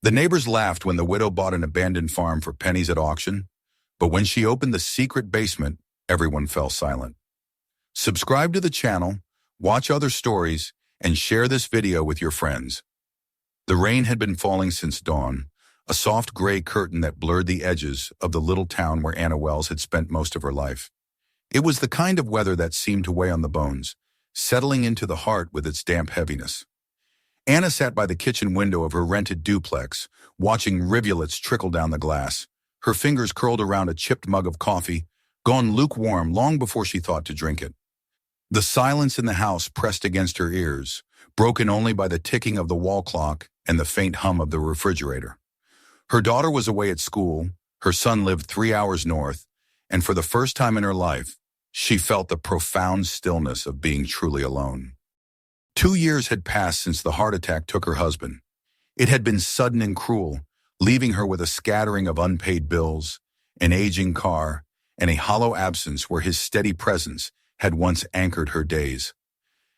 The neighbors laughed when the widow bought an abandoned farm for pennies at auction, but when she opened the secret basement, everyone fell silent. Subscribe to the channel, watch other stories, and share this video with your friends. The rain had been falling since dawn, a soft gray curtain that blurred the edges of the little town where Anna Wells had spent most of her life. It was the kind of weather that seemed to weigh on the bones, settling into the heart with its damp heaviness. Anna sat by the kitchen window of her rented duplex, watching rivulets trickle down the glass, her fingers curled around a chipped mug of coffee, gone lukewarm long before she thought to drink it. The silence in the house pressed against her ears, broken only by the ticking of the wall clock and the faint hum of the refrigerator. Her daughter was away at school, her son lived 3 hours north, and for the first time in her life, she felt the profound stillness of being truly alone. 2 years had passed since the heart attack took her husband. It had been sudden and cruel, leaving her with a scattering of unpaid bills, an aging car, and a hollow absence where his steady presence had once anchored her days.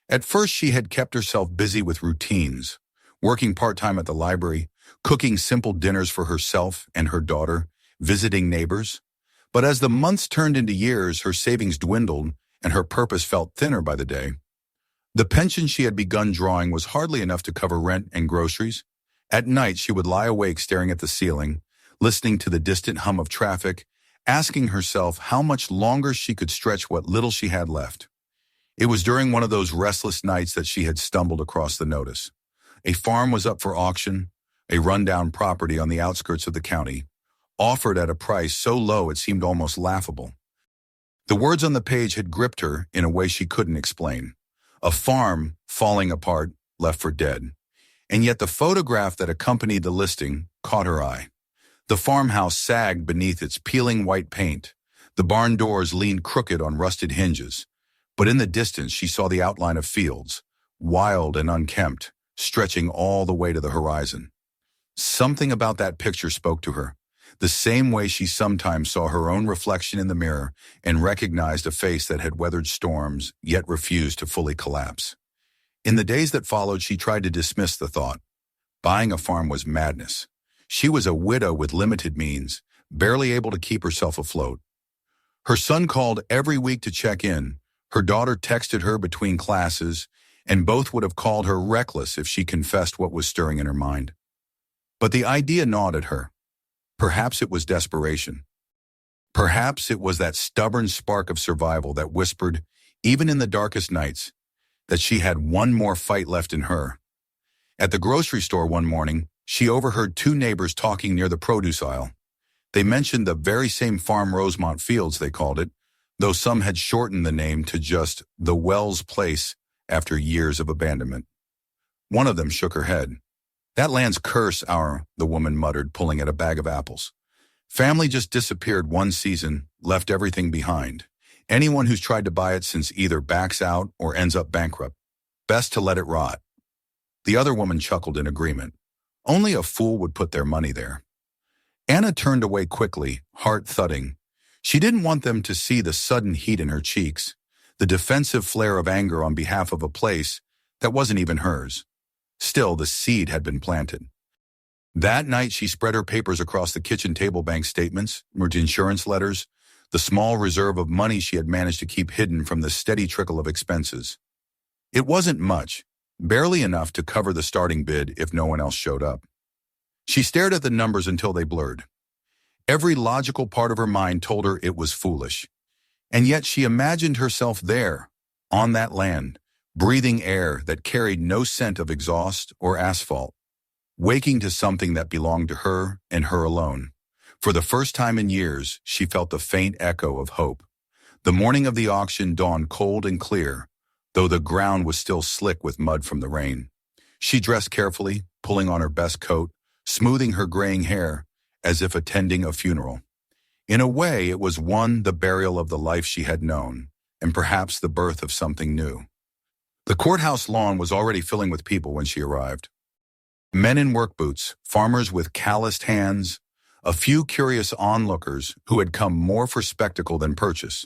At first, she had kept herself busy with routines, working part-time at the library, cooking simple dinners for herself and her daughter, visiting neighbors. But as the months turned into years, her savings dwindled and her purpose felt thinner by the day. The pension she had begun drawing was hardly enough to cover rent and groceries. At night, she would lie awake staring at the ceiling, listening to the distant hum of traffic, asking herself how much longer she could stretch what little she had left. It was during one of those restless nights that she had stumbled across the notice. A farm was up for auction, a rundown property on the outskirts of the county, offered at a price so low it seemed almost laughable. The words on the page had gripped her in a way she couldn't explain. A farm falling apart, left for dead. And yet the photograph that accompanied the listing caught her eye. The farmhouse sagged beneath its peeling white paint. The barn doors leaned crooked on rusted hinges. But in the distance she saw the outline of fields, wild and unkempt, stretching all the way to the horizon. Something about that picture spoke to her, the same way she sometimes saw her own reflection in the mirror and recognized a face that had weathered storms yet refused to fully collapse. In the days that followed, she tried to dismiss the thought. Buying a farm was madness. She was a widow with limited means, barely able to keep herself afloat. Her son called every week to check in. Her daughter texted her between classes, and both would have called her reckless if she confessed what was stirring in her mind. But the idea gnawed at her. Perhaps it was desperation. Perhaps it was that stubborn spark of survival that whispered, even in the darkest nights, that she had one more fight left in her. At the grocery store one morning, she overheard two neighbors talking near the produce aisle. They mentioned the very same farm, Rosemont Fields, they called it, though some had shortened the name to just the Wells Place after years of abandonment. One of them shook her head. "That land's the woman muttered, pulling at a bag of apples. "Family just disappeared one season, left everything behind. Anyone who's tried to buy it since either backs out or ends up bankrupt. Best to let it rot." The other woman chuckled in agreement. Only a fool would put their money there. Anna turned away quickly, heart thudding. She didn't want them to see the sudden heat in her cheeks, the defensive flare of anger on behalf of a place that wasn't even hers. Still, the seed had been planted. That night, she spread her papers across the kitchen table, bank statements, insurance letters, the small reserve of money she had managed to keep hidden from the steady trickle of expenses. It wasn't much, barely enough to cover the starting bid if no one else showed up. She stared at the numbers until they blurred. Every logical part of her mind told her it was foolish. And yet she imagined herself there, on that land, breathing air that carried no scent of exhaust or asphalt, waking to something that belonged to her and her alone. For the first time in years, she felt the faint echo of hope. The morning of the auction dawned cold and clear, though the ground was still slick with mud from the rain. She dressed carefully, pulling on her best coat, smoothing her graying hair, as if attending a funeral. In a way, it was the burial of the life she had known, and perhaps the birth of something new. The courthouse lawn was already filling with people when she arrived. Men in work boots, farmers with calloused hands, a few curious onlookers who had come more for spectacle than purchase.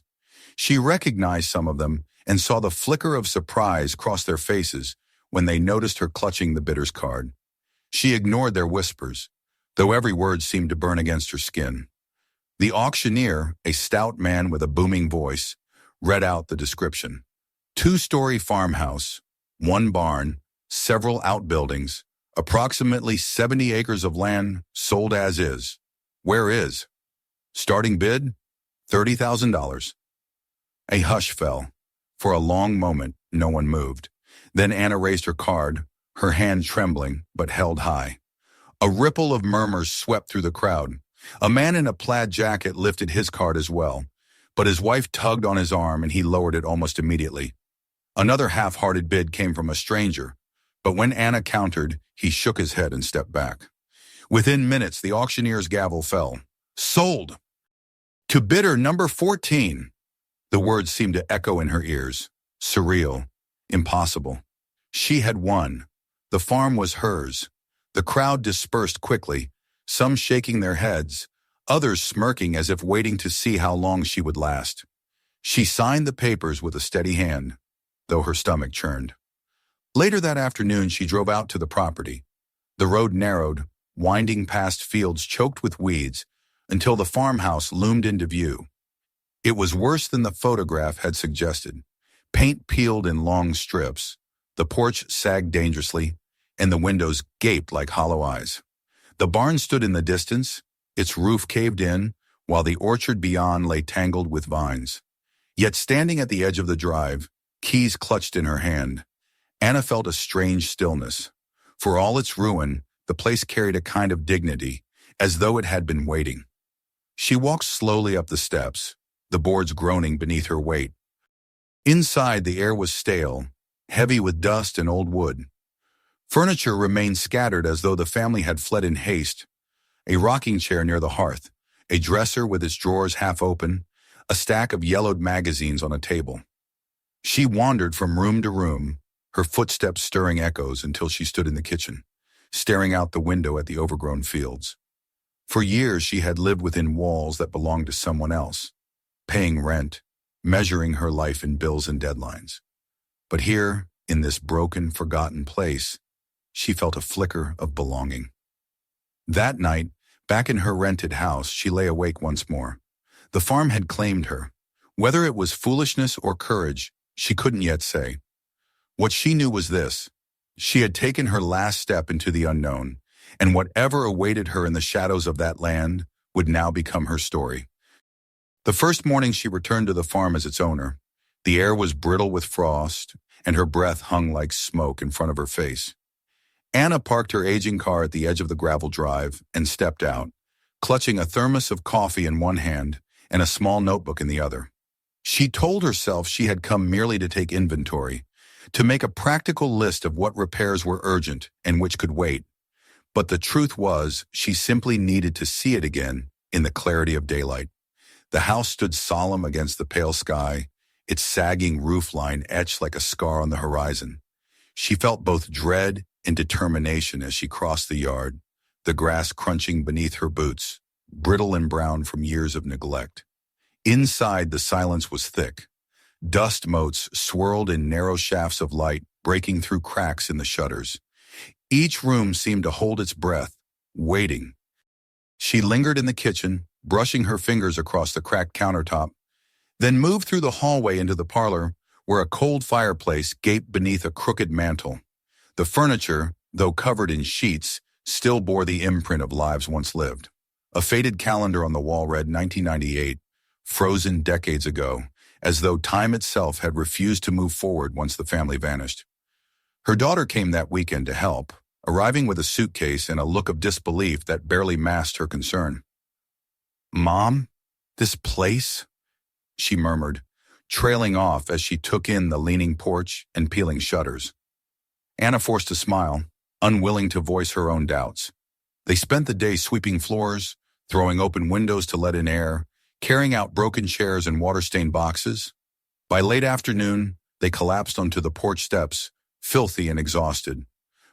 She recognized some of them and saw the flicker of surprise cross their faces when they noticed her clutching the bidder's card. She ignored their whispers, though every word seemed to burn against her skin. The auctioneer, a stout man with a booming voice, read out the description. 2-story farmhouse, 1 barn, several outbuildings, approximately 70 acres of land sold as is. Where is? Starting bid? $30,000. A hush fell. For a long moment, no one moved. Then Anna raised her card, her hand trembling but held high. A ripple of murmurs swept through the crowd. A man in a plaid jacket lifted his card as well, but his wife tugged on his arm and he lowered it almost immediately. Another half-hearted bid came from a stranger, but when Anna countered, he shook his head and stepped back. Within minutes, the auctioneer's gavel fell. Sold! To bidder number 14. The words seemed to echo in her ears. Surreal. Impossible. She had won. The farm was hers. The crowd dispersed quickly, some shaking their heads, others smirking as if waiting to see how long she would last. She signed the papers with a steady hand, though her stomach churned. Later that afternoon, she drove out to the property. The road narrowed, winding past fields choked with weeds, until the farmhouse loomed into view. It was worse than the photograph had suggested. Paint peeled in long strips, the porch sagged dangerously, and the windows gaped like hollow eyes. The barn stood in the distance, its roof caved in, while the orchard beyond lay tangled with vines. Yet standing at the edge of the drive, keys clutched in her hand, Anna felt a strange stillness. For all its ruin, the place carried a kind of dignity, as though it had been waiting. She walked slowly up the steps, the boards groaning beneath her weight. Inside, the air was stale, heavy with dust and old wood. Furniture remained scattered as though the family had fled in haste. A rocking chair near the hearth, a dresser with its drawers half open, a stack of yellowed magazines on a table. She wandered from room to room, her footsteps stirring echoes until she stood in the kitchen, staring out the window at the overgrown fields. For years she had lived within walls that belonged to someone else, paying rent, measuring her life in bills and deadlines. But here, in this broken, forgotten place, she felt a flicker of belonging. That night, back in her rented house, she lay awake once more. The farm had claimed her. Whether it was foolishness or courage, she couldn't yet say. What she knew was this: she had taken her last step into the unknown, and whatever awaited her in the shadows of that land would now become her story. The first morning she returned to the farm as its owner, the air was brittle with frost, and her breath hung like smoke in front of her face. Anna parked her aging car at the edge of the gravel drive and stepped out, clutching a thermos of coffee in one hand and a small notebook in the other. She told herself she had come merely to take inventory, to make a practical list of what repairs were urgent and which could wait. But the truth was, she simply needed to see it again in the clarity of daylight. The house stood solemn against the pale sky, its sagging roof line etched like a scar on the horizon. She felt both dread and determination as she crossed the yard, the grass crunching beneath her boots, brittle and brown from years of neglect. Inside, the silence was thick. Dust motes swirled in narrow shafts of light, breaking through cracks in the shutters. Each room seemed to hold its breath, waiting. She lingered in the kitchen, brushing her fingers across the cracked countertop, then moved through the hallway into the parlor, where a cold fireplace gaped beneath a crooked mantel. The furniture, though covered in sheets, still bore the imprint of lives once lived. A faded calendar on the wall read 1998, frozen decades ago, as though time itself had refused to move forward once the family vanished. Her daughter came that weekend to help, arriving with a suitcase and a look of disbelief that barely masked her concern. "Mom, this place?" she murmured, trailing off as she took in the leaning porch and peeling shutters. Anna forced a smile, unwilling to voice her own doubts. They spent the day sweeping floors, throwing open windows to let in air, carrying out broken chairs and water-stained boxes. By late afternoon, they collapsed onto the porch steps, filthy and exhausted,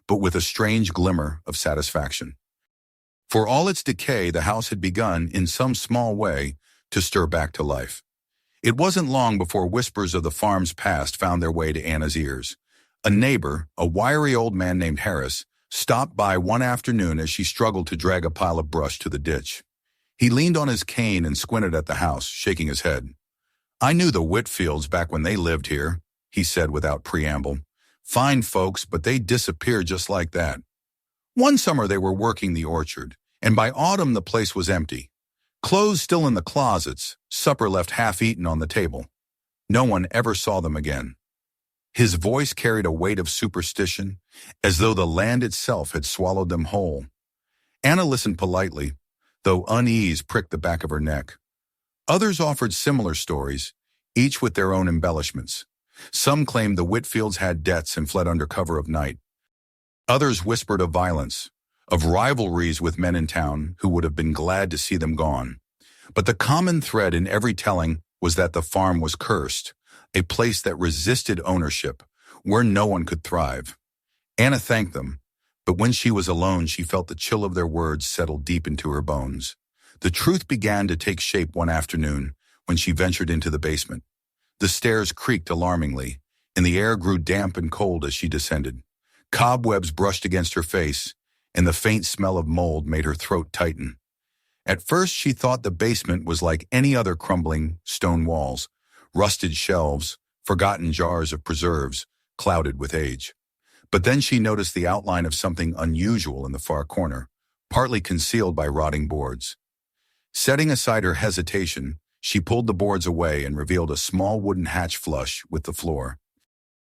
but with a strange glimmer of satisfaction. For all its decay, the house had begun, in some small way, to stir back to life. It wasn't long before whispers of the farm's past found their way to Anna's ears. A neighbor, a wiry old man named Harris, stopped by one afternoon as she struggled to drag a pile of brush to the ditch. He leaned on his cane and squinted at the house, shaking his head. "I knew the Whitfields back when they lived here," he said without preamble. "Fine folks, but they disappeared just like that. One summer they were working the orchard, and by autumn the place was empty. Clothes still in the closets, supper left half-eaten on the table. No one ever saw them again." His voice carried a weight of superstition, as though the land itself had swallowed them whole. Anna listened politely, though unease pricked the back of her neck. Others offered similar stories, each with their own embellishments. Some claimed the Whitfields had debts and fled under cover of night. Others whispered of violence, of rivalries with men in town who would have been glad to see them gone. But the common thread in every telling was that the farm was cursed, a place that resisted ownership, where no one could thrive. Anna thanked them, but when she was alone she felt the chill of their words settle deep into her bones. The truth began to take shape one afternoon when she ventured into the basement. The stairs creaked alarmingly, and the air grew damp and cold as she descended. Cobwebs brushed against her face, and the faint smell of mold made her throat tighten. At first she thought the basement was like any other crumbling stone walls, rusted shelves, forgotten jars of preserves, clouded with age. But then she noticed the outline of something unusual in the far corner, partly concealed by rotting boards. Setting aside her hesitation, she pulled the boards away and revealed a small wooden hatch flush with the floor.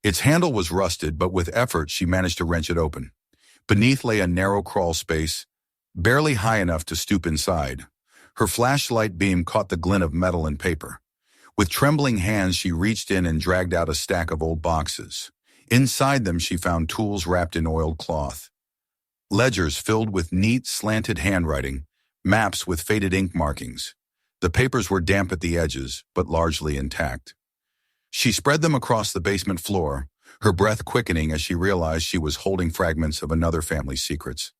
Its handle was rusted, but with effort she managed to wrench it open. Beneath lay a narrow crawl space, barely high enough to stoop inside. Her flashlight beam caught the glint of metal and paper. With trembling hands she reached in and dragged out a stack of old boxes. Inside them she found tools wrapped in oiled cloth. Ledgers filled with neat, slanted handwriting, maps with faded ink markings. The papers were damp at the edges, but largely intact. She spread them across the basement floor, her breath quickening as she realized she was holding fragments of another family's secrets.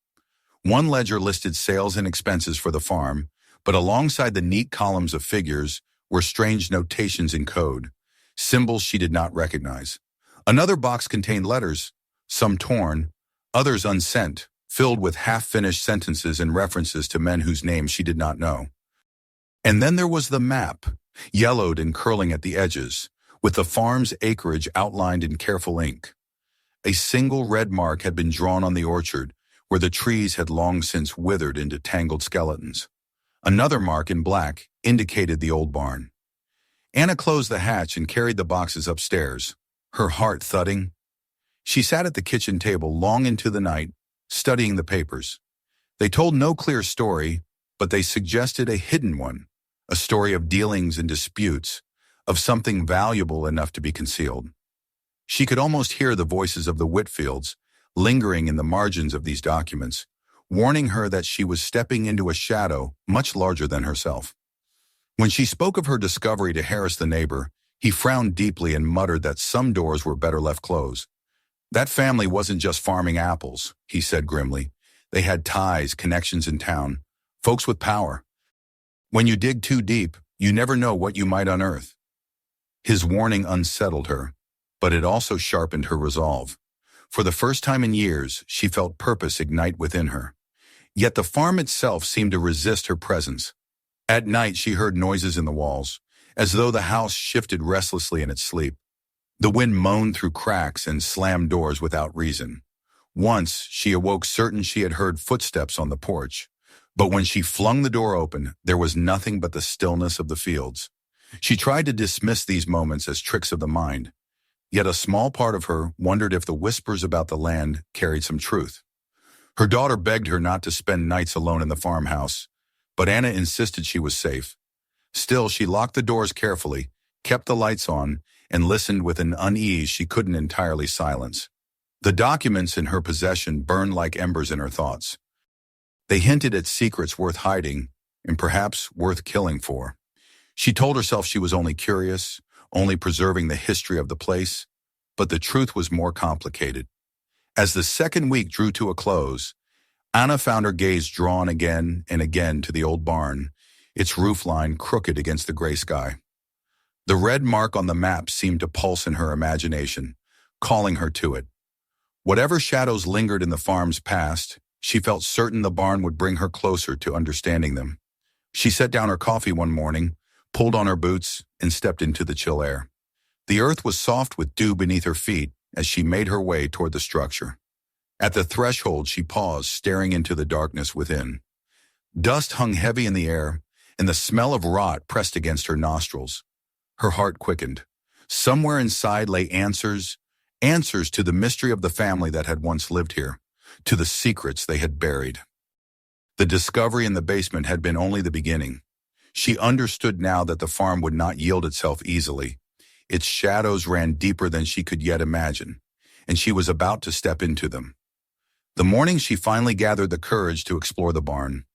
One ledger listed sales and expenses for the farm, but alongside the neat columns of figures were strange notations in code, symbols she did not recognize. Another box contained letters, some torn, others unsent, filled with half-finished sentences and references to men whose names she did not know. And then there was the map, yellowed and curling at the edges, with the farm's acreage outlined in careful ink. A single red mark had been drawn on the orchard, where the trees had long since withered into tangled skeletons. Another mark in black indicated the old barn. Anna closed the hatch and carried the boxes upstairs, her heart thudding. She sat at the kitchen table long into the night, studying the papers. They told no clear story, but they suggested a hidden one, a story of dealings and disputes, of something valuable enough to be concealed. She could almost hear the voices of the Whitfields lingering in the margins of these documents, warning her that she was stepping into a shadow much larger than herself. When she spoke of her discovery to Harris the neighbor, he frowned deeply and muttered that some doors were better left closed. "That family wasn't just farming apples," he said grimly. "They had ties, connections in town, folks with power. When you dig too deep, you never know what you might unearth." His warning unsettled her, but it also sharpened her resolve. For the first time in years, she felt purpose ignite within her. Yet the farm itself seemed to resist her presence. At night she heard noises in the walls, as though the house shifted restlessly in its sleep. The wind moaned through cracks and slammed doors without reason. Once she awoke certain she had heard footsteps on the porch, but when she flung the door open, there was nothing but the stillness of the fields. She tried to dismiss these moments as tricks of the mind, yet a small part of her wondered if the whispers about the land carried some truth. Her daughter begged her not to spend nights alone in the farmhouse, but Anna insisted she was safe. Still, she locked the doors carefully, kept the lights on, and listened with an unease she couldn't entirely silence. The documents in her possession burned like embers in her thoughts. They hinted at secrets worth hiding, and perhaps worth killing for. She told herself she was only curious, only preserving the history of the place, but the truth was more complicated. As the second week drew to a close, Anna found her gaze drawn again and again to the old barn, its roofline crooked against the gray sky. The red mark on the map seemed to pulse in her imagination, calling her to it. Whatever shadows lingered in the farm's past, she felt certain the barn would bring her closer to understanding them. She set down her coffee one morning, pulled on her boots, and stepped into the chill air. The earth was soft with dew beneath her feet as she made her way toward the structure. At the threshold, she paused, staring into the darkness within. Dust hung heavy in the air, and the smell of rot pressed against her nostrils. Her heart quickened. Somewhere inside lay answers to the mystery of the family that had once lived here, to the secrets they had buried. The discovery in the basement had been only the beginning. She understood now that the farm would not yield itself easily. Its shadows ran deeper than she could yet imagine, and she was about to step into them. The morning she finally gathered the courage to explore the barn.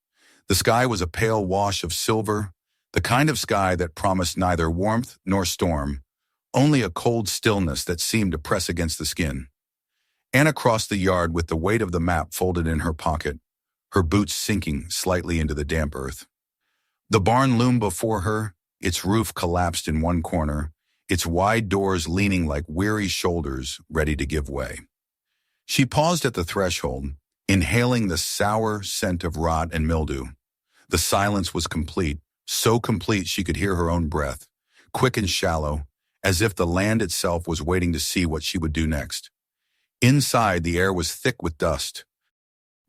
The sky was a pale wash of silver, the kind of sky that promised neither warmth nor storm, only a cold stillness that seemed to press against the skin. Anna crossed the yard with the weight of the map folded in her pocket, her boots sinking slightly into the damp earth. The barn loomed before her, its roof collapsed in one corner, its wide doors leaning like weary shoulders ready to give way. She paused at the threshold, inhaling the sour scent of rot and mildew. The silence was complete, so complete she could hear her own breath, quick and shallow, as if the land itself was waiting to see what she would do next. Inside, the air was thick with dust.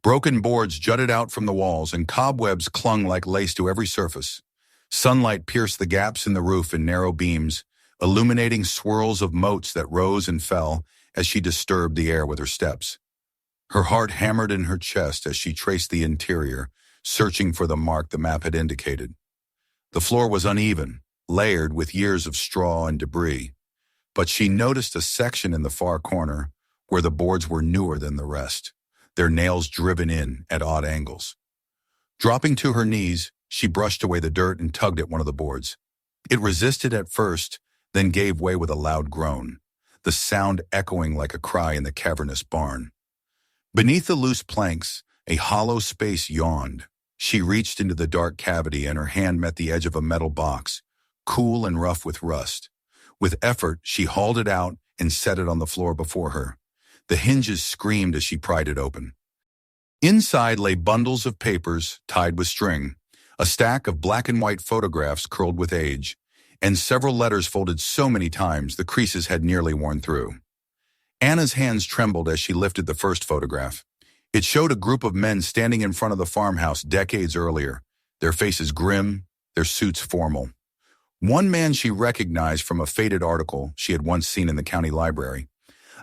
Broken boards jutted out from the walls, and cobwebs clung like lace to every surface. Sunlight pierced the gaps in the roof in narrow beams, illuminating swirls of motes that rose and fell as she disturbed the air with her steps. Her heart hammered in her chest as she traced the interior, searching for the mark the map had indicated. The floor was uneven, layered with years of straw and debris, but she noticed a section in the far corner where the boards were newer than the rest, their nails driven in at odd angles. Dropping to her knees, she brushed away the dirt and tugged at one of the boards. It resisted at first, then gave way with a loud groan, the sound echoing like a cry in the cavernous barn. Beneath the loose planks, a hollow space yawned. She reached into the dark cavity and her hand met the edge of a metal box, cool and rough with rust. With effort, she hauled it out and set it on the floor before her. The hinges screamed as she pried it open. Inside lay bundles of papers tied with string, a stack of black and white photographs curled with age, and several letters folded so many times the creases had nearly worn through. Anna's hands trembled as she lifted the first photograph. It showed a group of men standing in front of the farmhouse decades earlier, their faces grim, their suits formal. One man she recognized from a faded article she had once seen in the county library,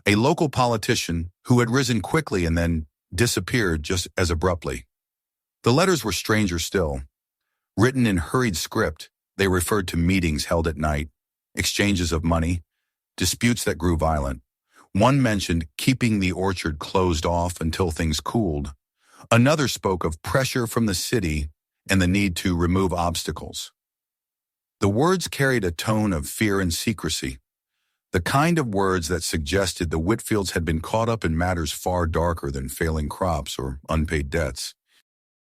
a local politician who had risen quickly and then disappeared just as abruptly. The letters were stranger still. Written in hurried script, they referred to meetings held at night, exchanges of money, disputes that grew violent. One mentioned keeping the orchard closed off until things cooled. Another spoke of pressure from the city and the need to remove obstacles. The words carried a tone of fear and secrecy, the kind of words that suggested the Whitfields had been caught up in matters far darker than failing crops or unpaid debts.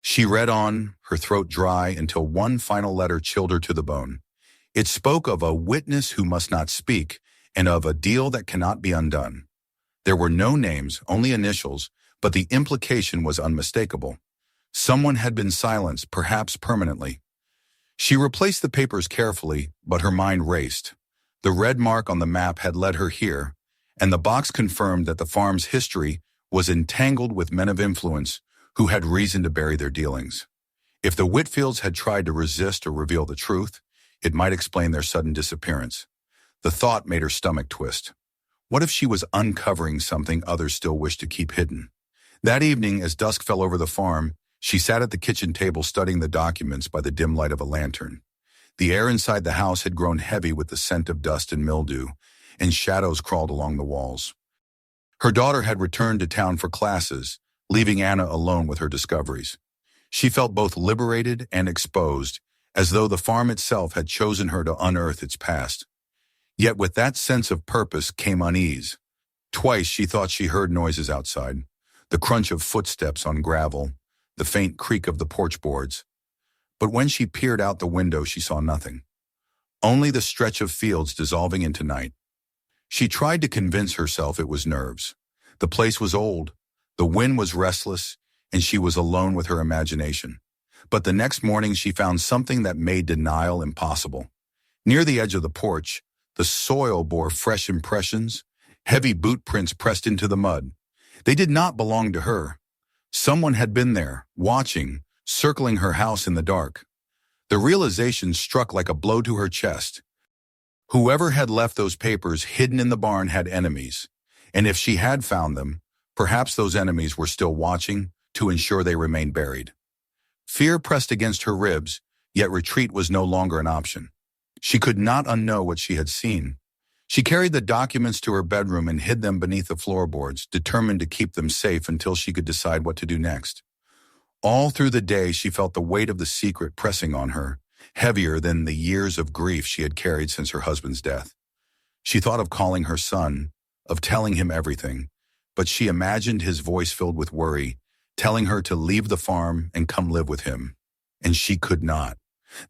She read on, her throat dry, until one final letter chilled her to the bone. It spoke of a witness who must not speak and of a deal that cannot be undone. There were no names, only initials, but the implication was unmistakable. Someone had been silenced, perhaps permanently. She replaced the papers carefully, but her mind raced. The red mark on the map had led her here, and the box confirmed that the farm's history was entangled with men of influence who had reason to bury their dealings. If the Whitfields had tried to resist or reveal the truth, it might explain their sudden disappearance. The thought made her stomach twist. What if she was uncovering something others still wished to keep hidden? That evening, as dusk fell over the farm, she sat at the kitchen table studying the documents by the dim light of a lantern. The air inside the house had grown heavy with the scent of dust and mildew, and shadows crawled along the walls. Her daughter had returned to town for classes, leaving Anna alone with her discoveries. She felt both liberated and exposed, as though the farm itself had chosen her to unearth its past. Yet with that sense of purpose came unease. Twice she thought she heard noises outside, the crunch of footsteps on gravel, the faint creak of the porch boards. But when she peered out the window, she saw nothing. Only the stretch of fields dissolving into night. She tried to convince herself it was nerves. The place was old, the wind was restless, and she was alone with her imagination. But the next morning she found something that made denial impossible. Near the edge of the porch, the soil bore fresh impressions, heavy boot prints pressed into the mud. They did not belong to her. Someone had been there, watching, circling her house in the dark. The realization struck like a blow to her chest. Whoever had left those papers hidden in the barn had enemies, and if she had found them, perhaps those enemies were still watching to ensure they remained buried. Fear pressed against her ribs, yet retreat was no longer an option. She could not unknow what she had seen. She carried the documents to her bedroom and hid them beneath the floorboards, determined to keep them safe until she could decide what to do next. All through the day she felt the weight of the secret pressing on her, heavier than the years of grief she had carried since her husband's death. She thought of calling her son, of telling him everything, but she imagined his voice filled with worry, telling her to leave the farm and come live with him. And she could not.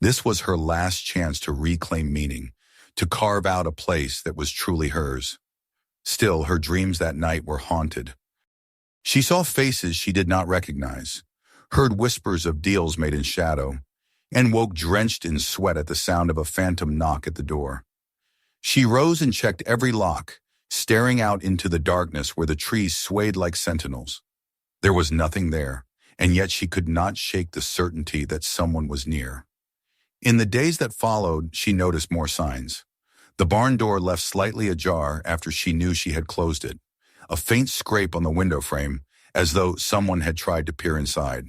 This was her last chance to reclaim meaning, to carve out a place that was truly hers. Still, her dreams that night were haunted. She saw faces she did not recognize, heard whispers of deals made in shadow, and woke drenched in sweat at the sound of a phantom knock at the door. She rose and checked every lock, staring out into the darkness where the trees swayed like sentinels. There was nothing there, and yet she could not shake the certainty that someone was near. In the days that followed, she noticed more signs. The barn door left slightly ajar after she knew she had closed it, a faint scrape on the window frame, as though someone had tried to peer inside.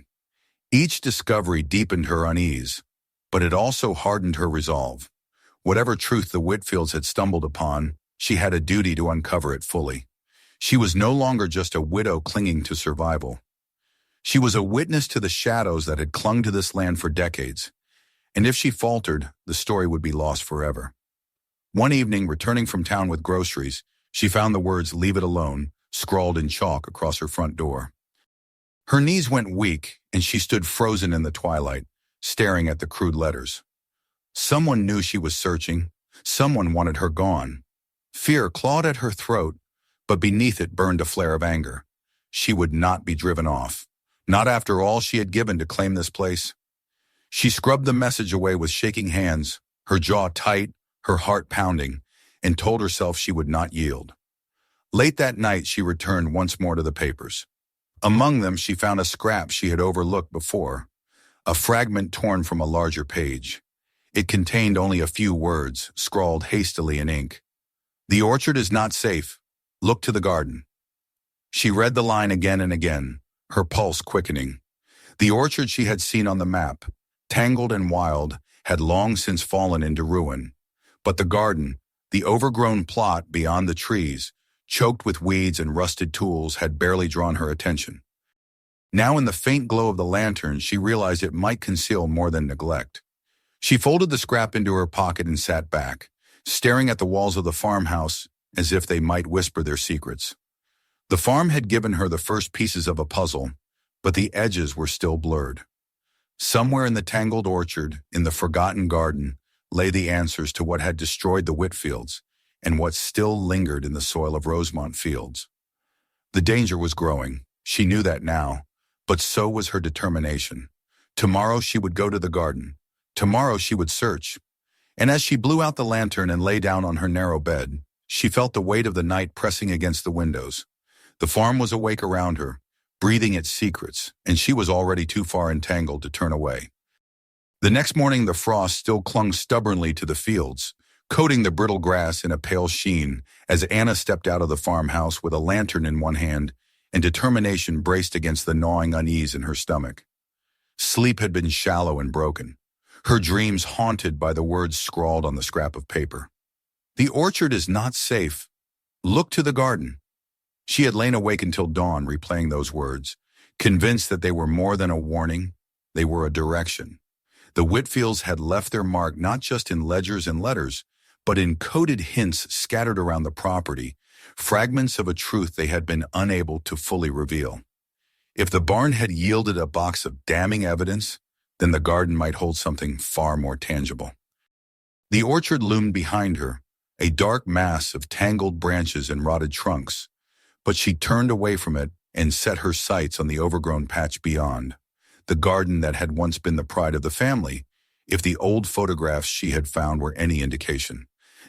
Each discovery deepened her unease, but it also hardened her resolve. Whatever truth the Whitfields had stumbled upon, she had a duty to uncover it fully. She was no longer just a widow clinging to survival. She was a witness to the shadows that had clung to this land for decades, and if she faltered, the story would be lost forever. One evening, returning from town with groceries, she found the words "Leave it alone" scrawled in chalk across her front door. Her knees went weak, and she stood frozen in the twilight, staring at the crude letters. Someone knew she was searching. Someone wanted her gone. Fear clawed at her throat, but beneath it burned a flare of anger. She would not be driven off. Not after all she had given to claim this place. She scrubbed the message away with shaking hands, her jaw tight, her heart pounding, and told herself she would not yield. Late that night, she returned once more to the papers. Among them, she found a scrap she had overlooked before, a fragment torn from a larger page. It contained only a few words, scrawled hastily in ink. "The orchard is not safe. Look to the garden." She read the line again and again, her pulse quickening. The orchard she had seen on the map, tangled and wild, had long since fallen into ruin. But the garden, the overgrown plot beyond the trees, choked with weeds and rusted tools, had barely drawn her attention. Now in the faint glow of the lantern, she realized it might conceal more than neglect. She folded the scrap into her pocket and sat back, staring at the walls of the farmhouse as if they might whisper their secrets. The farm had given her the first pieces of a puzzle, but the edges were still blurred. Somewhere in the tangled orchard, in the forgotten garden, lay the answers to what had destroyed the Whitfields and what still lingered in the soil of Rosemont Fields. The danger was growing. She knew that now, but so was her determination. Tomorrow she would go to the garden. Tomorrow she would search. And as she blew out the lantern and lay down on her narrow bed, she felt the weight of the night pressing against the windows. The farm was awake around her, breathing its secrets, and she was already too far entangled to turn away. The next morning, the frost still clung stubbornly to the fields, coating the brittle grass in a pale sheen as Anna stepped out of the farmhouse with a lantern in one hand and determination braced against the gnawing unease in her stomach. Sleep had been shallow and broken, her dreams haunted by the words scrawled on the scrap of paper. "The orchard is not safe. Look to the garden." She had lain awake until dawn replaying those words, convinced that they were more than a warning, they were a direction. The Whitfields had left their mark not just in ledgers and letters, but in coded hints scattered around the property, fragments of a truth they had been unable to fully reveal. If the barn had yielded a box of damning evidence, then the garden might hold something far more tangible. The orchard loomed behind her, a dark mass of tangled branches and rotted trunks, But she turned away from it and set her sights on the overgrown patch beyond, the garden that had once been the pride of the family, if the old photographs she had found were any indication.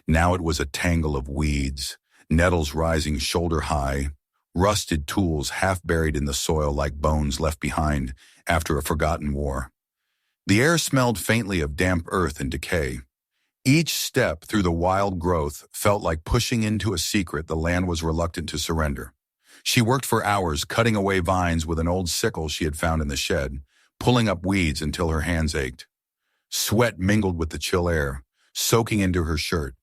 Now it was a tangle of weeds, nettles rising shoulder-high, rusted tools half buried in the soil like bones left behind after a forgotten war. The air smelled faintly of damp earth and decay. Each step through the wild growth felt like pushing into a secret the land was reluctant to surrender. She worked for hours cutting away vines with an old sickle she had found in the shed, pulling up weeds until her hands ached. Sweat mingled with the chill air, soaking into her shirt.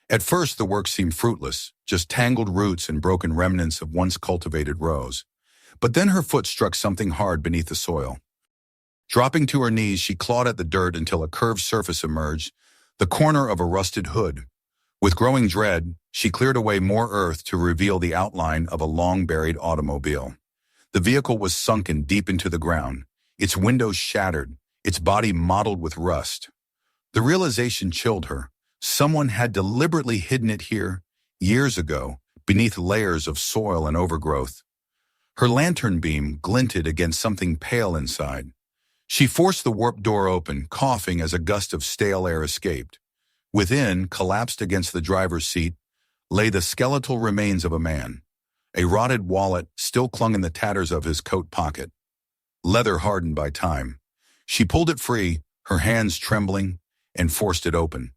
At first the work seemed fruitless, just tangled roots and broken remnants of once cultivated rows. But then her foot struck something hard beneath the soil. Dropping to her knees, she clawed at the dirt until a curved surface emerged, the corner of a rusted hood. With growing dread, she cleared away more earth to reveal the outline of a long-buried automobile. The vehicle was sunken deep into the ground, its windows shattered, its body mottled with rust. The realization chilled her. Someone had deliberately hidden it here, years ago, beneath layers of soil and overgrowth. Her lantern beam glinted against something pale inside. She forced the warped door open, coughing as a gust of stale air escaped. Within, collapsed against the driver's seat, lay the skeletal remains of a man. A rotted wallet still clung in the tatters of his coat pocket, leather hardened by time. She pulled it free, her hands trembling, and forced it open.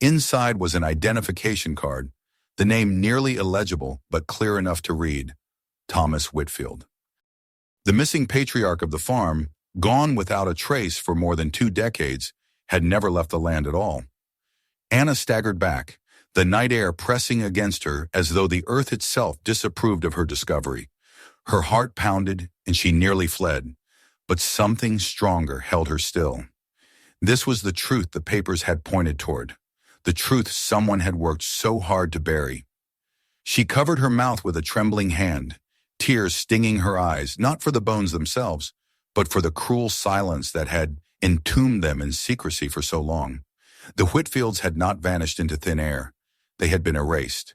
Inside was an identification card, the name nearly illegible but clear enough to read: Thomas Whitfield. The missing patriarch of the farm, gone without a trace for more than 2 decades, had never left the land at all. Anna staggered back, the night air pressing against her as though the earth itself disapproved of her discovery. Her heart pounded and she nearly fled, but something stronger held her still. This was the truth the papers had pointed toward, the truth someone had worked so hard to bury. She covered her mouth with a trembling hand, tears stinging her eyes, not for the bones themselves, but for the cruel silence that had entombed them in secrecy for so long. The Whitfields had not vanished into thin air. They had been erased.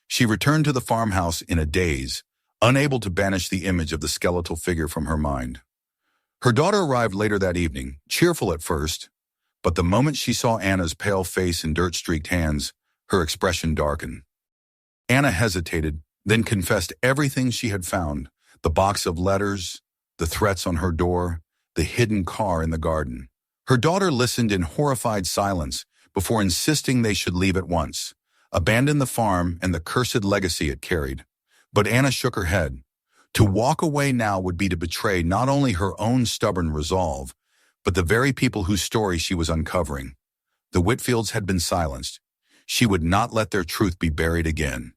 She returned to the farmhouse in a daze, unable to banish the image of the skeletal figure from her mind. Her daughter arrived later that evening, cheerful at first, but the moment she saw Anna's pale face and dirt-streaked hands, her expression darkened. Anna hesitated, then confessed everything she had found: the box of letters, the threats on her door, the hidden car in the garden. Her daughter listened in horrified silence before insisting they should leave at once, abandon the farm and the cursed legacy it carried. But Anna shook her head. To walk away now would be to betray not only her own stubborn resolve, but the very people whose story she was uncovering. The Whitfields had been silenced. She would not let their truth be buried again.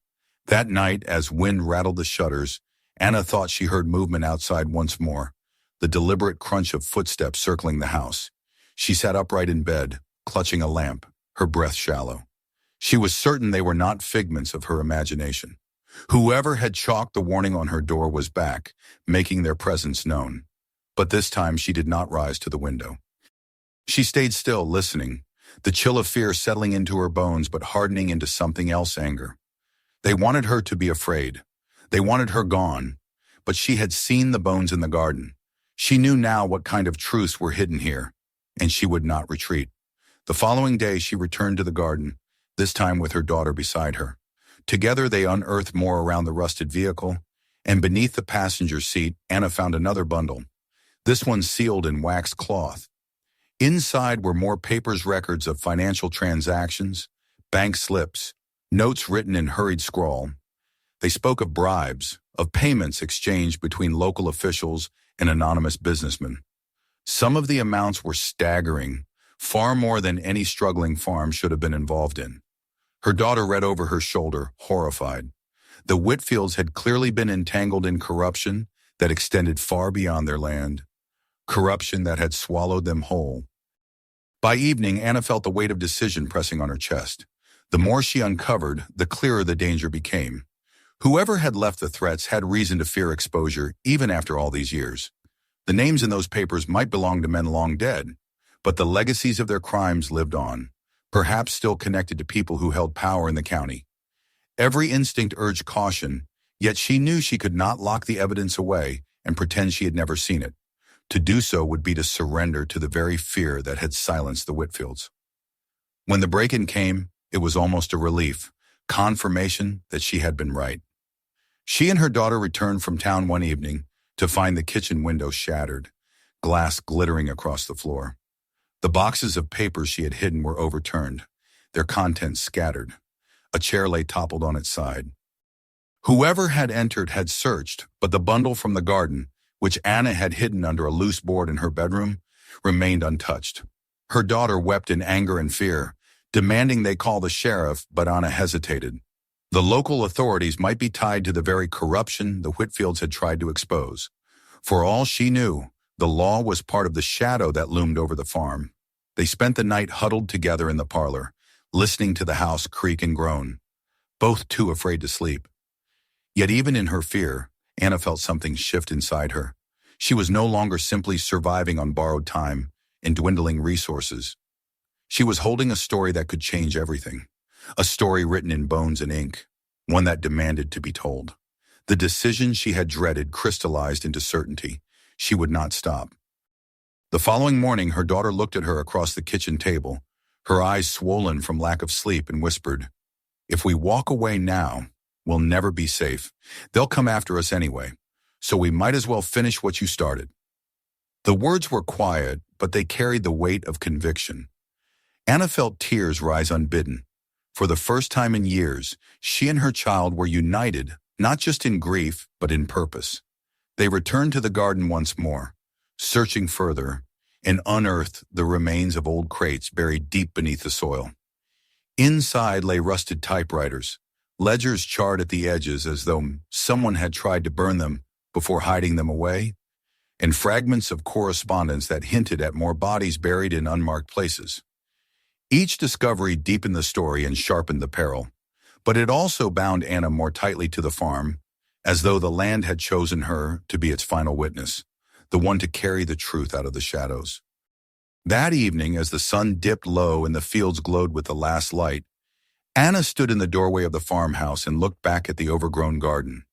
That night, as wind rattled the shutters, Anna thought she heard movement outside once more, the deliberate crunch of footsteps circling the house. She sat upright in bed, clutching a lamp, her breath shallow. She was certain they were not figments of her imagination. Whoever had chalked the warning on her door was back, making their presence known. But this time she did not rise to the window. She stayed still, listening, the chill of fear settling into her bones but hardening into something else: anger. They wanted her to be afraid. They wanted her gone. But she had seen the bones in the garden. She knew now what kind of truths were hidden here, and she would not retreat. The following day she returned to the garden, this time with her daughter beside her. Together they unearthed more around the rusted vehicle, and beneath the passenger seat Anna found another bundle, this one sealed in waxed cloth. Inside were more papers, records of financial transactions, bank slips, notes written in hurried scrawl. They spoke of bribes, of payments exchanged between local officials and anonymous businessmen. Some of the amounts were staggering, far more than any struggling farm should have been involved in. Her daughter read over her shoulder, horrified. The Whitfields had clearly been entangled in corruption that extended far beyond their land, corruption that had swallowed them whole. By evening, Anna felt the weight of decision pressing on her chest. The more she uncovered, the clearer the danger became. Whoever had left the threats had reason to fear exposure, even after all these years. The names in those papers might belong to men long dead, but the legacies of their crimes lived on, perhaps still connected to people who held power in the county. Every instinct urged caution, Yet she knew she could not lock the evidence away and pretend she had never seen it. To do so would be to surrender to the very fear that had silenced the Whitfields. When the break-in came, it was almost a relief, confirmation that she had been right. She and her daughter returned from town one evening to find the kitchen window shattered, glass glittering across the floor. The boxes of papers she had hidden were overturned, their contents scattered. A chair lay toppled on its side. Whoever had entered had searched, but the bundle from the garden, which Anna had hidden under a loose board in her bedroom, remained untouched. Her daughter wept in anger and fear, demanding they call the sheriff, but Anna hesitated. The local authorities might be tied to the very corruption the Whitfields had tried to expose. For all she knew, the law was part of the shadow that loomed over the farm. They spent the night huddled together in the parlor, listening to the house creak and groan, both too afraid to sleep. Yet even in her fear, Anna felt something shift inside her. She was no longer simply surviving on borrowed time and dwindling resources. She was holding a story that could change everything, a story written in bones and ink, one that demanded to be told. The decision she had dreaded crystallized into certainty. She would not stop. The following morning, her daughter looked at her across the kitchen table, her eyes swollen from lack of sleep, and whispered, "If we walk away now, we'll never be safe. They'll come after us anyway, so we might as well finish what you started." The words were quiet, but they carried the weight of conviction. Anna felt tears rise unbidden. For the first time in years, she and her child were united, not just in grief, but in purpose. They returned to the garden once more, searching further, and unearthed the remains of old crates buried deep beneath the soil. Inside lay rusted typewriters, ledgers charred at the edges as though someone had tried to burn them before hiding them away, and fragments of correspondence that hinted at more bodies buried in unmarked places. Each discovery deepened the story and sharpened the peril, but it also bound Anna more tightly to the farm, as though the land had chosen her to be its final witness, the one to carry the truth out of the shadows. That evening, as the sun dipped low and the fields glowed with the last light, Anna stood in the doorway of the farmhouse and looked back at the overgrown garden.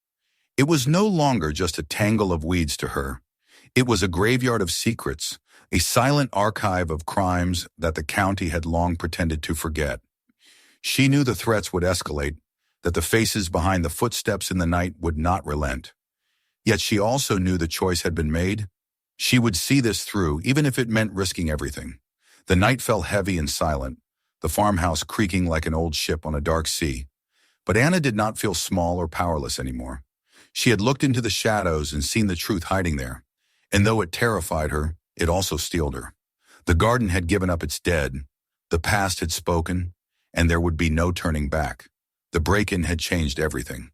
It was no longer just a tangle of weeds to her. It was a graveyard of secrets, a silent archive of crimes that the county had long pretended to forget. She knew the threats would escalate, that the faces behind the footsteps in the night would not relent. Yet she also knew the choice had been made. She would see this through, even if it meant risking everything. The night fell heavy and silent, the farmhouse creaking like an old ship on a dark sea. But Anna did not feel small or powerless anymore. She had looked into the shadows and seen the truth hiding there. And though it terrified her, it also steeled her. The garden had given up its dead. The past had spoken, and there would be no turning back. The break-in had changed everything.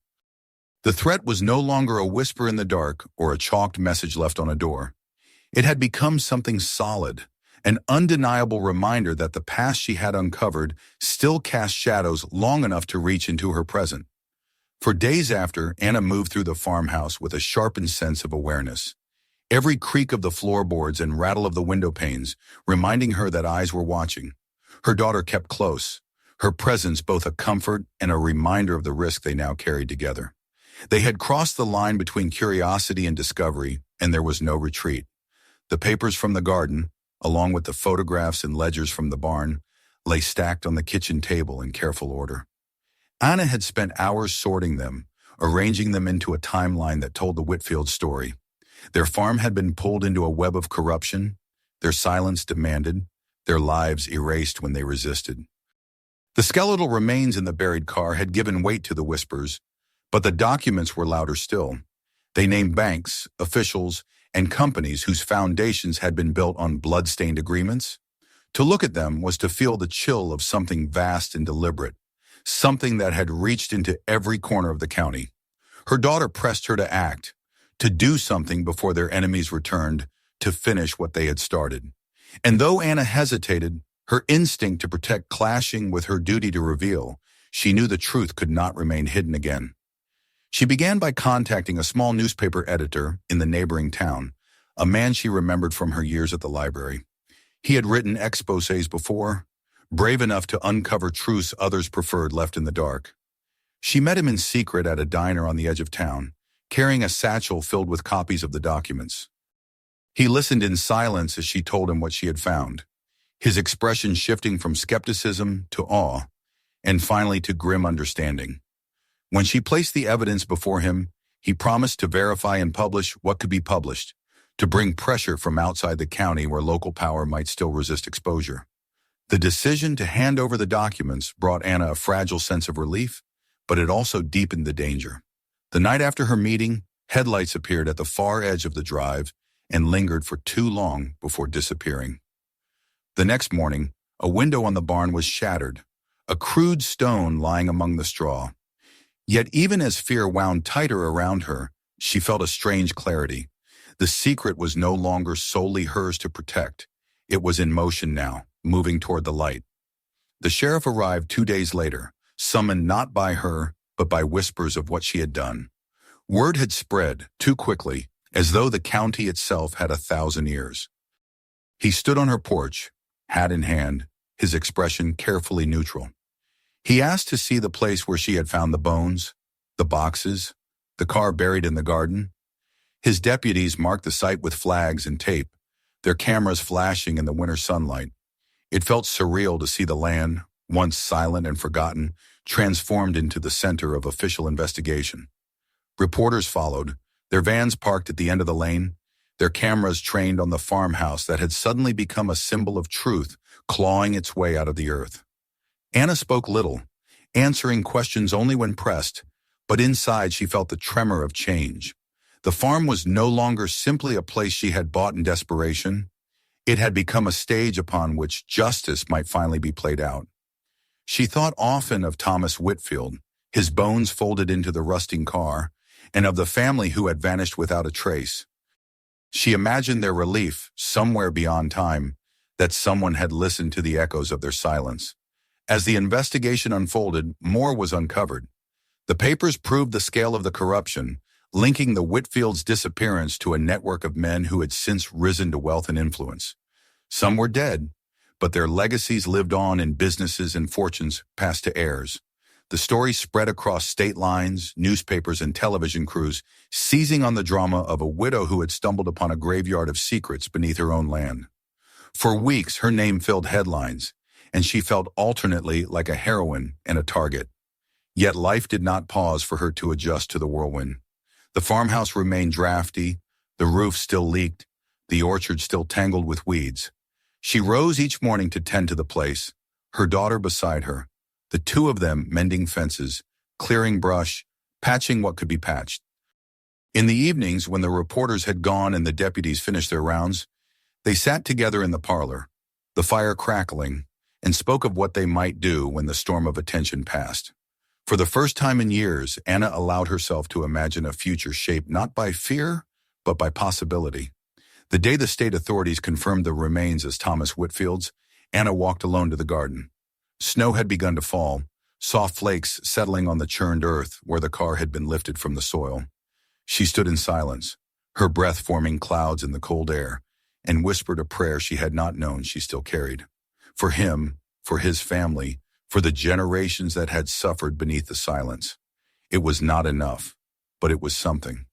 The threat was no longer a whisper in the dark or a chalked message left on a door. It had become something solid, an undeniable reminder that the past she had uncovered still cast shadows long enough to reach into her present. For days after, Anna moved through the farmhouse with a sharpened sense of awareness. Every creak of the floorboards and rattle of the window panes reminding her that eyes were watching. Her daughter kept close, her presence both a comfort and a reminder of the risk they now carried together. They had crossed the line between curiosity and discovery, and there was no retreat. The papers from the garden, along with the photographs and ledgers from the barn, lay stacked on the kitchen table in careful order. Anna had spent hours sorting them, arranging them into a timeline that told the Whitfield story. Their farm had been pulled into a web of corruption, their silence demanded, their lives erased when they resisted. The skeletal remains in the buried car had given weight to the whispers, but the documents were louder still. They named banks, officials, and companies whose foundations had been built on blood-stained agreements. To look at them was to feel the chill of something vast and deliberate, something that had reached into every corner of the county. Her daughter pressed her to act, to do something before their enemies returned, to finish what they had started. And though Anna hesitated, her instinct to protect clashing with her duty to reveal, she knew the truth could not remain hidden again. She began by contacting a small newspaper editor in the neighboring town, a man she remembered from her years at the library. He had written exposés before, brave enough to uncover truths others preferred left in the dark. She met him in secret at a diner on the edge of town, carrying a satchel filled with copies of the documents. He listened in silence as she told him what she had found, his expression shifting from skepticism to awe, and finally to grim understanding. When she placed the evidence before him, he promised to verify and publish what could be published, to bring pressure from outside the county where local power might still resist exposure. The decision to hand over the documents brought Anna a fragile sense of relief, but it also deepened the danger. The night after her meeting, headlights appeared at the far edge of the drive and lingered for too long before disappearing. The next morning, a window on the barn was shattered, a crude stone lying among the straw. Yet even as fear wound tighter around her, she felt a strange clarity. The secret was no longer solely hers to protect. It was in motion now, moving toward the light. The sheriff arrived 2 days later, summoned not by her, but by whispers of what she had done. Word had spread too quickly, as though the county itself had 1,000 ears. He stood on her porch, hat in hand, his expression carefully neutral. He asked to see the place where she had found the bones, the boxes, the car buried in the garden. His deputies marked the site with flags and tape, their cameras flashing in the winter sunlight. It felt surreal to see the land, once silent and forgotten, transformed into the center of official investigation. Reporters followed, their vans parked at the end of the lane, their cameras trained on the farmhouse that had suddenly become a symbol of truth, clawing its way out of the earth. Anna spoke little, answering questions only when pressed, but inside she felt the tremor of change. The farm was no longer simply a place she had bought in desperation. It had become a stage upon which justice might finally be played out. She thought often of Thomas Whitfield, his bones folded into the rusting car, and of the family who had vanished without a trace. She imagined their relief, somewhere beyond time, that someone had listened to the echoes of their silence. As the investigation unfolded, more was uncovered. The papers proved the scale of the corruption, linking the Whitfields' disappearance to a network of men who had since risen to wealth and influence. Some were dead, but their legacies lived on in businesses and fortunes passed to heirs. The story spread across state lines, newspapers, and television crews, seizing on the drama of a widow who had stumbled upon a graveyard of secrets beneath her own land. For weeks, her name filled headlines, and she felt alternately like a heroine and a target. Yet life did not pause for her to adjust to the whirlwind. The farmhouse remained drafty, the roof still leaked, the orchard still tangled with weeds. She rose each morning to tend to the place, her daughter beside her, the two of them mending fences, clearing brush, patching what could be patched. In the evenings, when the reporters had gone and the deputies finished their rounds, they sat together in the parlor, the fire crackling, and spoke of what they might do when the storm of attention passed. For the first time in years, Anna allowed herself to imagine a future shaped not by fear, but by possibility. The day the state authorities confirmed the remains as Thomas Whitfield's, Anna walked alone to the garden. Snow had begun to fall, soft flakes settling on the churned earth where the car had been lifted from the soil. She stood in silence, her breath forming clouds in the cold air, and whispered a prayer she had not known she still carried. For him, for his family, for the generations that had suffered beneath the silence. It was not enough, but it was something.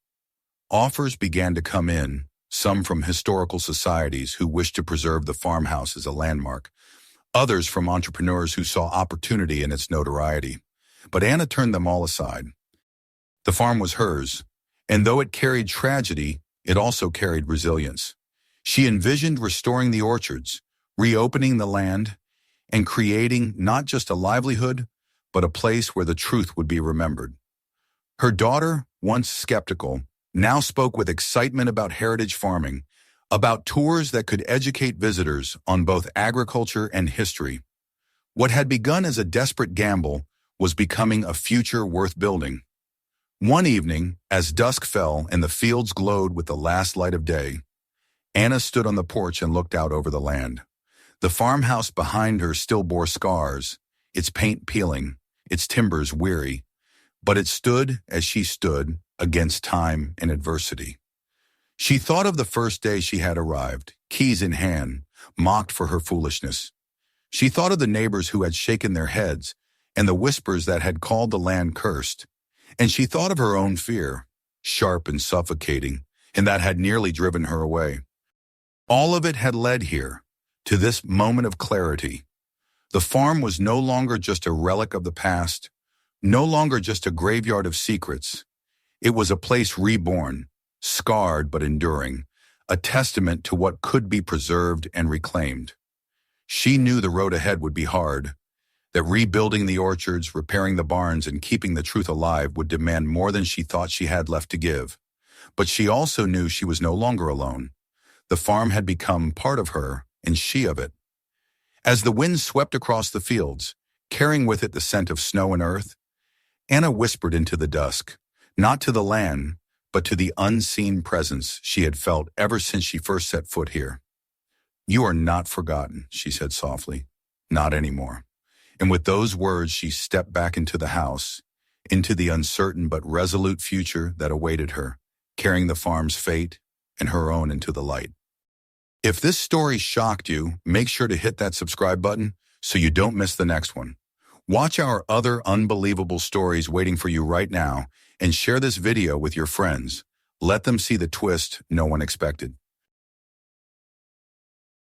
Offers began to come in, some from historical societies who wished to preserve the farmhouse as a landmark, others from entrepreneurs who saw opportunity in its notoriety. But Anna turned them all aside. The farm was hers, and though it carried tragedy, it also carried resilience. She envisioned restoring the orchards, reopening the land, and creating not just a livelihood, but a place where the truth would be remembered. Her daughter, once skeptical, now spoke with excitement about heritage farming, about tours that could educate visitors on both agriculture and history. What had begun as a desperate gamble was becoming a future worth building. One evening, as dusk fell and the fields glowed with the last light of day, Anna stood on the porch and looked out over the land. The farmhouse behind her still bore scars, its paint peeling, its timbers weary, but it stood as she stood against time and adversity. She thought of the first day she had arrived, keys in hand, mocked for her foolishness. She thought of the neighbors who had shaken their heads and the whispers that had called the land cursed. And she thought of her own fear, sharp and suffocating, and that had nearly driven her away. All of it had led here, to this moment of clarity. The farm was no longer just a relic of the past, no longer just a graveyard of secrets. It was a place reborn, scarred but enduring, a testament to what could be preserved and reclaimed. She knew the road ahead would be hard, that rebuilding the orchards, repairing the barns, and keeping the truth alive would demand more than she thought she had left to give. But she also knew she was no longer alone. The farm had become part of her, and she of it. As the wind swept across the fields, carrying with it the scent of snow and earth, Anna whispered into the dusk, not to the land, but to the unseen presence she had felt ever since she first set foot here. "You are not forgotten," she said softly. "Not anymore." And with those words, she stepped back into the house, into the uncertain but resolute future that awaited her, carrying the farm's fate and her own into the light. If this story shocked you, make sure to hit that subscribe button so you don't miss the next one. Watch our other unbelievable stories waiting for you right now and share this video with your friends. Let them see the twist no one expected.